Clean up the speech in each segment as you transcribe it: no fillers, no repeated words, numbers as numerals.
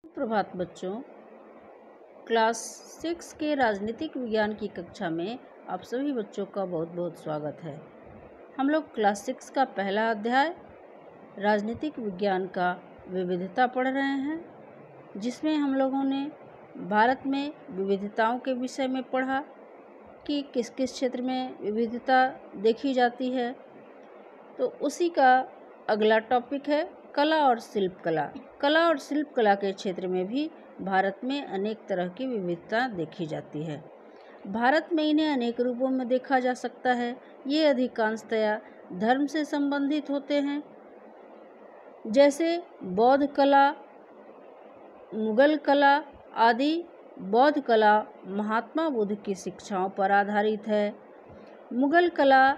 प्रभात बच्चों, क्लास 6 के राजनीतिक विज्ञान की कक्षा में आप सभी बच्चों का बहुत बहुत स्वागत है। हम लोग क्लास 6 का पहला अध्याय राजनीतिक विज्ञान का विविधता पढ़ रहे हैं, जिसमें हम लोगों ने भारत में विविधताओं के विषय में पढ़ा कि किस किस क्षेत्र में विविधता देखी जाती है। तो उसी का अगला टॉपिक है कला और शिल्प कला। कला और शिल्प कला के क्षेत्र में भी भारत में अनेक तरह की विविधता देखी जाती है। भारत में इन्हें अनेक रूपों में देखा जा सकता है। ये अधिकांशतया धर्म से संबंधित होते हैं, जैसे बौद्ध कला, मुगल कला आदि। बौद्ध कला महात्मा बुद्ध की शिक्षाओं पर आधारित है। मुगल कला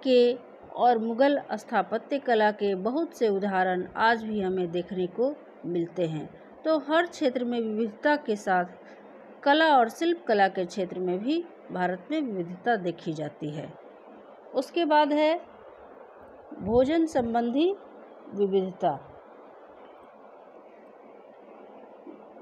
के और मुगल स्थापत्य कला के बहुत से उदाहरण आज भी हमें देखने को मिलते हैं। तो हर क्षेत्र में विविधता के साथ कला और शिल्प कला के क्षेत्र में भी भारत में विविधता देखी जाती है। उसके बाद है भोजन संबंधी विविधता।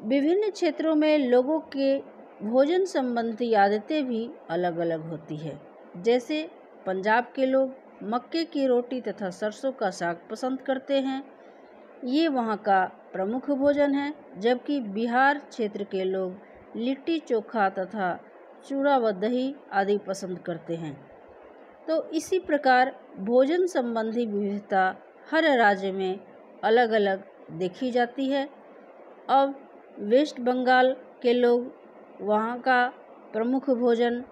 विभिन्न क्षेत्रों में लोगों के भोजन संबंधी आदतें भी अलग अलग होती है। जैसे पंजाब के लोग मक्के की रोटी तथा सरसों का साग पसंद करते हैं, ये वहाँ का प्रमुख भोजन है। जबकि बिहार क्षेत्र के लोग लिट्टी चोखा तथा चूड़ा व दही आदि पसंद करते हैं। तो इसी प्रकार भोजन संबंधी विविधता हर राज्य में अलग अलग देखी जाती है। अब वेस्ट बंगाल के लोग, वहाँ का प्रमुख भोजन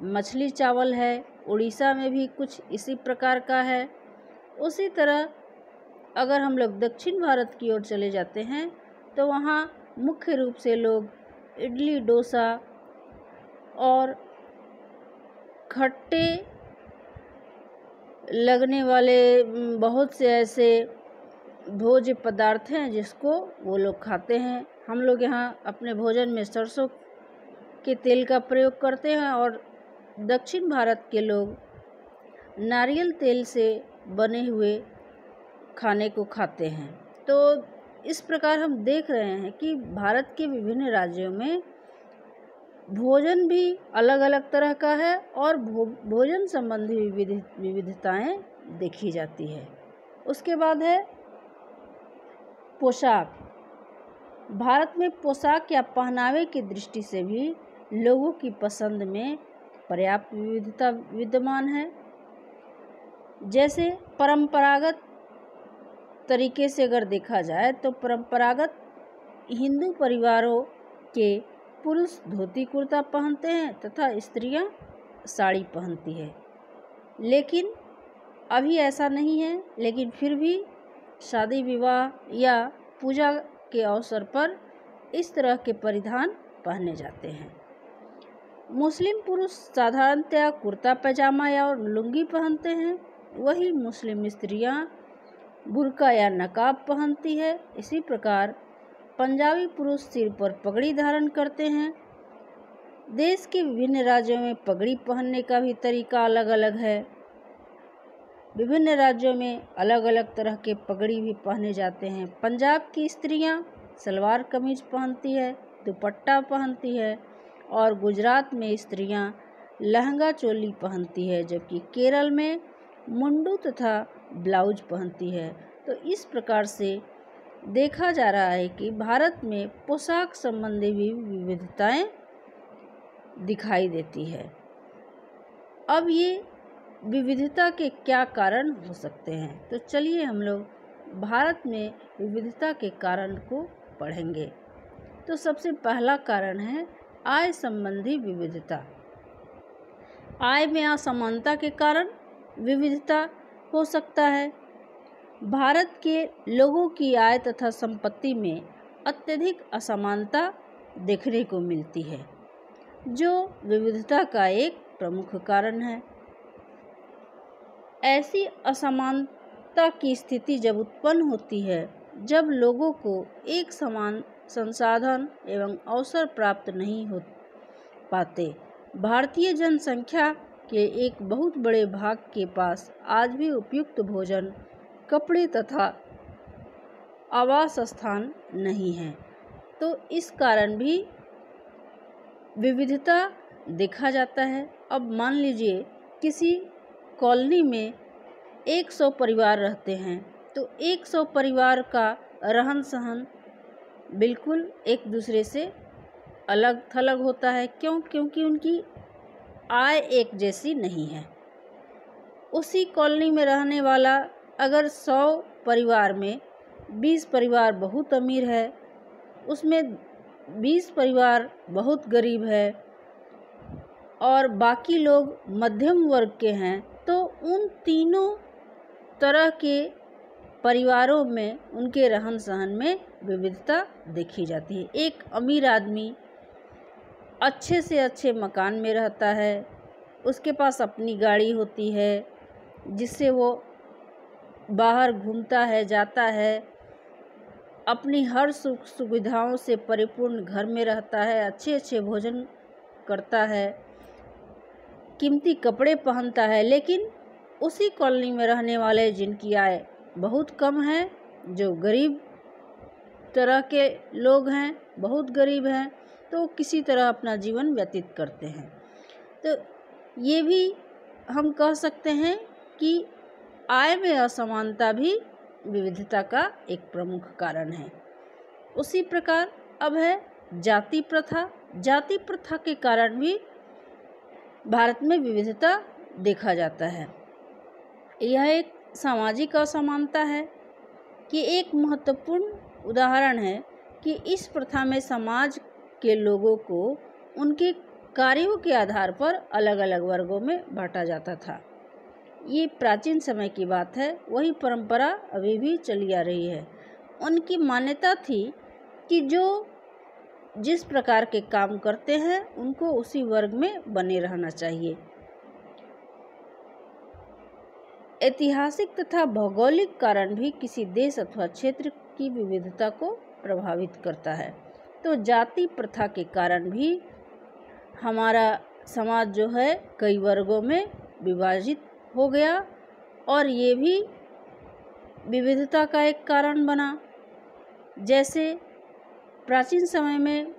मछली चावल है। उड़ीसा में भी कुछ इसी प्रकार का है। उसी तरह अगर हम लोग दक्षिण भारत की ओर चले जाते हैं तो वहाँ मुख्य रूप से लोग इडली, डोसा और खट्टे लगने वाले बहुत से ऐसे भोज्य पदार्थ हैं जिसको वो लोग खाते हैं। हम लोग यहाँ अपने भोजन में सरसों के तेल का प्रयोग करते हैं और दक्षिण भारत के लोग नारियल तेल से बने हुए खाने को खाते हैं। तो इस प्रकार हम देख रहे हैं कि भारत के विभिन्न राज्यों में भोजन भी अलग अलग तरह का है और भोजन संबंधी विविधताएं देखी जाती है। उसके बाद है पोशाक। भारत में पोशाक या पहनावे की दृष्टि से भी लोगों की पसंद में पर्याप्त विविधता विद्यमान है। जैसे परंपरागत तरीके से अगर देखा जाए तो परंपरागत हिंदू परिवारों के पुरुष धोती कुर्ता पहनते हैं तथा स्त्रियां साड़ी पहनती है। लेकिन अभी ऐसा नहीं है, लेकिन फिर भी शादी विवाह या पूजा के अवसर पर इस तरह के परिधान पहने जाते हैं। मुस्लिम पुरुष साधारणतया कुर्ता पैजामा या लुंगी पहनते हैं, वही मुस्लिम स्त्रियां बुर्का या नकाब पहनती है। इसी प्रकार पंजाबी पुरुष सिर पर पगड़ी धारण करते हैं। देश के विभिन्न राज्यों में पगड़ी पहनने का भी तरीका अलग अलग है। विभिन्न राज्यों में अलग अलग तरह के पगड़ी भी पहने जाते हैं। पंजाब की स्त्रियां सलवार कमीज पहनती है, दुपट्टा पहनती है और गुजरात में स्त्रियां लहंगा चोली पहनती है, जबकि केरल में मुंडू तथा ब्लाउज पहनती है। तो इस प्रकार से देखा जा रहा है कि भारत में पोशाक संबंधी भी विविधताएं दिखाई देती है। अब ये विविधता के क्या कारण हो सकते हैं, तो चलिए हम लोग भारत में विविधता के कारण को पढ़ेंगे। तो सबसे पहला कारण है आय संबंधी विविधता। आय में असमानता के कारण विविधता हो सकता है। भारत के लोगों की आय तथा संपत्ति में अत्यधिक असमानता देखने को मिलती है, जो विविधता का एक प्रमुख कारण है। ऐसी असमानता की स्थिति जब उत्पन्न होती है, जब लोगों को एक समान संसाधन एवं अवसर प्राप्त नहीं हो पाते। भारतीय जनसंख्या के एक बहुत बड़े भाग के पास आज भी उपयुक्त भोजन, कपड़े तथा आवास स्थान नहीं है। तो इस कारण भी विविधता देखा जाता है। अब मान लीजिए किसी कॉलोनी में 100 परिवार रहते हैं, तो 100 परिवार का रहन सहन बिल्कुल एक दूसरे से अलग थलग होता है। क्यों? क्योंकि उनकी आय एक जैसी नहीं है। उसी कॉलोनी में रहने वाला अगर 100 परिवार में 20 परिवार बहुत अमीर है, उसमें 20 परिवार बहुत गरीब है और बाकी लोग मध्यम वर्ग के हैं, तो उन तीनों तरह के परिवारों में उनके रहन सहन में विविधता देखी जाती है। एक अमीर आदमी अच्छे से अच्छे मकान में रहता है, उसके पास अपनी गाड़ी होती है जिससे वो बाहर घूमता है, जाता है, अपनी हर सुख सुविधाओं से परिपूर्ण घर में रहता है, अच्छे अच्छे भोजन करता है, कीमती कपड़े पहनता है। लेकिन उसी कॉलोनी में रहने वाले जिनकी आय बहुत कम है, जो गरीब तरह के लोग हैं, बहुत गरीब हैं, तो किसी तरह अपना जीवन व्यतीत करते हैं। तो ये भी हम कह सकते हैं कि आय में असमानता भी विविधता का एक प्रमुख कारण है। उसी प्रकार अब है जाति प्रथा। जाति प्रथा के कारण भी भारत में विविधता देखा जाता है। यह एक सामाजिक असमानता है कि एक महत्वपूर्ण उदाहरण है कि इस प्रथा में समाज के लोगों को उनके कार्यों के आधार पर अलग अलग वर्गों में बांटा जाता था। ये प्राचीन समय की बात है, वही परंपरा अभी भी चली आ रही है। उनकी मान्यता थी कि जो जिस प्रकार के काम करते हैं उनको उसी वर्ग में बने रहना चाहिए। ऐतिहासिक तथा भौगोलिक कारण भी किसी देश अथवा क्षेत्र की विविधता को प्रभावित करता है। तो जाति प्रथा के कारण भी हमारा समाज जो है कई वर्गों में विभाजित हो गया और ये भी विविधता का एक कारण बना। जैसे प्राचीन समय में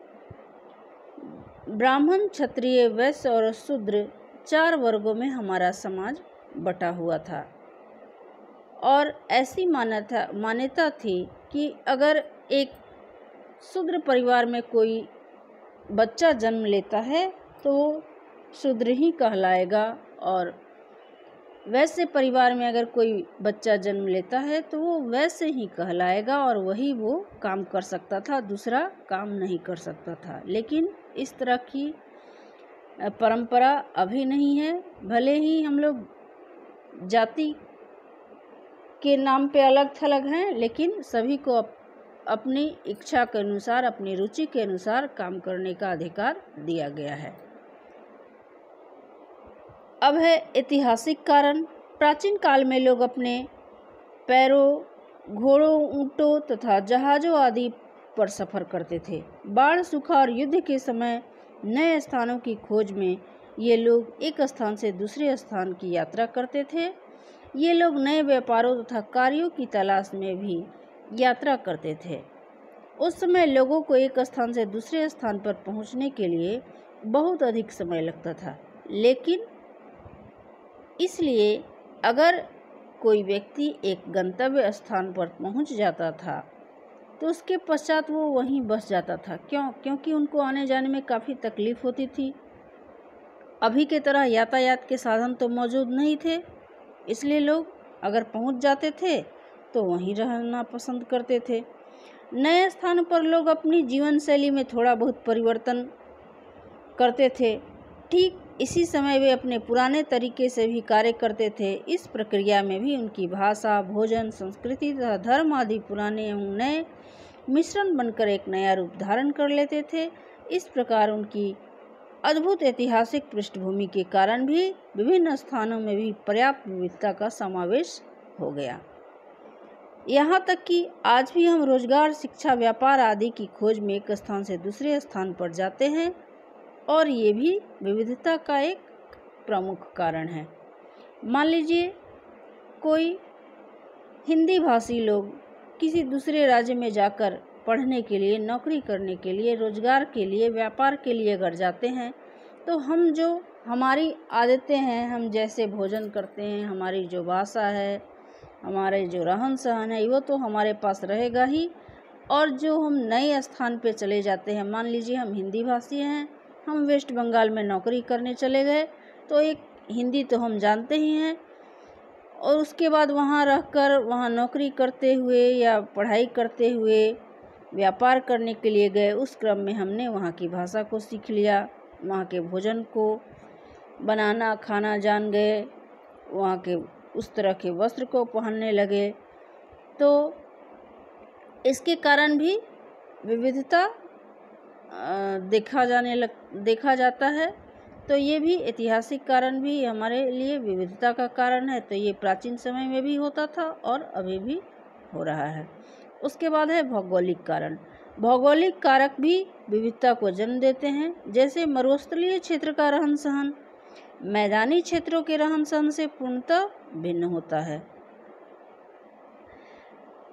ब्राह्मण, क्षत्रिय, वैश्य और शूद्र 4 वर्गों में हमारा समाज बटा हुआ था और ऐसी मान्यता थी कि अगर एक शूद्र परिवार में कोई बच्चा जन्म लेता है तो शूद्र ही कहलाएगा और वैश्य परिवार में अगर कोई बच्चा जन्म लेता है तो वो वैश्य ही कहलाएगा और वही वो काम कर सकता था, दूसरा काम नहीं कर सकता था। लेकिन इस तरह की परंपरा अभी नहीं है। भले ही हम लोग जाति के नाम पे अलग थलग हैं, लेकिन सभी को अपनी इच्छा के अनुसार, अपनी रुचि के अनुसार काम करने का अधिकार दिया गया है। अब है ऐतिहासिक कारण। प्राचीन काल में लोग अपने पैरों, घोड़ों, ऊंटों तथा जहाज़ों आदि पर सफ़र करते थे। बाढ़, सूखा और युद्ध के समय नए स्थानों की खोज में ये लोग एक स्थान से दूसरे स्थान की यात्रा करते थे। ये लोग नए व्यापारों तथा कार्यों की तलाश में भी यात्रा करते थे। उस समय लोगों को एक स्थान से दूसरे स्थान पर पहुंचने के लिए बहुत अधिक समय लगता था। लेकिन इसलिए अगर कोई व्यक्ति एक गंतव्य स्थान पर पहुंच जाता था तो उसके पश्चात वो वहीं बस जाता था। क्यों? क्योंकि उनको आने जाने में काफ़ी तकलीफ़ होती थी। अभी के तरह यातायात के साधन तो मौजूद नहीं थे, इसलिए लोग अगर पहुंच जाते थे तो वहीं रहना पसंद करते थे। नए स्थान पर लोग अपनी जीवन शैली में थोड़ा बहुत परिवर्तन करते थे। ठीक इसी समय वे अपने पुराने तरीके से भी कार्य करते थे। इस प्रक्रिया में भी उनकी भाषा, भोजन, संस्कृति तथा धर्म आदि पुराने एवं नए मिश्रण बनकर एक नया रूप धारण कर लेते थे। इस प्रकार उनकी अद्भुत ऐतिहासिक पृष्ठभूमि के कारण भी विभिन्न स्थानों में भी पर्याप्त विविधता का समावेश हो गया। यहाँ तक कि आज भी हम रोजगार, शिक्षा, व्यापार आदि की खोज में एक स्थान से दूसरे स्थान पर जाते हैं और ये भी विविधता का एक प्रमुख कारण है। मान लीजिए कोई हिंदी भाषी लोग किसी दूसरे राज्य में जाकर पढ़ने के लिए, नौकरी करने के लिए, रोजगार के लिए, व्यापार के लिए अगर जाते हैं तो हम जो हमारी आदतें हैं, हम जैसे भोजन करते हैं, हमारी जो भाषा है, हमारे जो रहन सहन है, वो तो हमारे पास रहेगा ही। और जो हम नए स्थान पे चले जाते हैं, मान लीजिए हम हिंदी भाषी हैं, हम वेस्ट बंगाल में नौकरी करने चले गए, तो एक हिंदी तो हम जानते ही हैं, और उसके बाद वहाँ रहकर वहाँ नौकरी करते हुए या पढ़ाई करते हुए व्यापार करने के लिए गए, उस क्रम में हमने वहाँ की भाषा को सीख लिया, वहाँ के भोजन को बनाना खाना जान गए, वहाँ के उस तरह के वस्त्र को पहनने लगे। तो इसके कारण भी विविधता देखा जाता है। तो ये भी ऐतिहासिक कारण भी हमारे लिए विविधता का कारण है। तो ये प्राचीन समय में भी होता था और अभी भी हो रहा है। उसके बाद है भौगोलिक कारण। भौगोलिक कारक भी विविधता को जन्म देते हैं। जैसे मरुस्थलीय क्षेत्र का रहन सहन मैदानी क्षेत्रों के रहन सहन से पूर्णतः भिन्न होता है।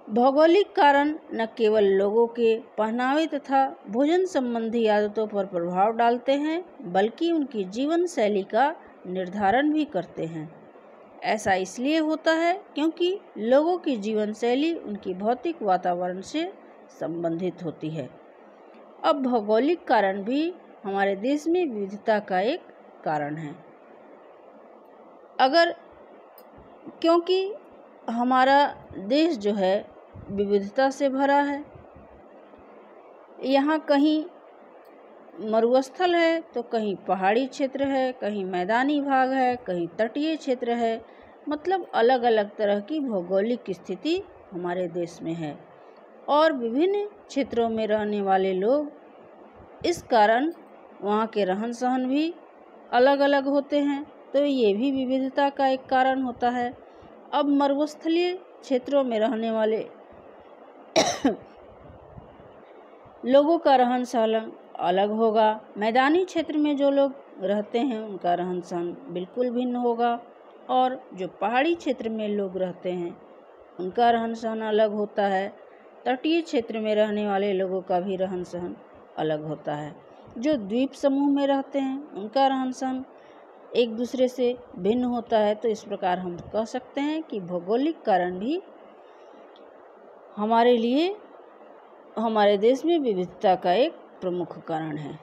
भौगोलिक कारण न केवल लोगों के पहनावे तथा भोजन संबंधी आदतों पर प्रभाव डालते हैं, बल्कि उनकी जीवन शैली का निर्धारण भी करते हैं। ऐसा इसलिए होता है क्योंकि लोगों की जीवन शैली उनकी भौतिक वातावरण से संबंधित होती है। अब भौगोलिक कारण भी हमारे देश में विविधता का एक कारण है। क्योंकि हमारा देश जो है विविधता से भरा है। यहाँ कहीं मरुस्थल है तो कहीं पहाड़ी क्षेत्र है, कहीं मैदानी भाग है, कहीं तटीय क्षेत्र है। मतलब अलग अलग तरह की भौगोलिक स्थिति हमारे देश में है और विभिन्न क्षेत्रों में रहने वाले लोग इस कारण वहाँ के रहन सहन भी अलग अलग होते हैं। तो ये भी विविधता का एक कारण होता है। अब मरुस्थलीय क्षेत्रों में रहने वाले लोगों का रहन सहन अलग होगा। मैदानी क्षेत्र में जो लोग रहते हैं उनका रहन सहन बिल्कुल भिन्न होगा, और जो पहाड़ी क्षेत्र में लोग रहते हैं उनका रहन सहन अलग होता है। तटीय क्षेत्र में रहने वाले लोगों का भी रहन सहन अलग होता है। जो द्वीप समूह में रहते हैं उनका रहन सहन एक दूसरे से भिन्न होता है। तो इस प्रकार हम कह सकते हैं कि भौगोलिक कारण भी हमारे लिए हमारे देश में विविधता का एक प्रमुख कारण है।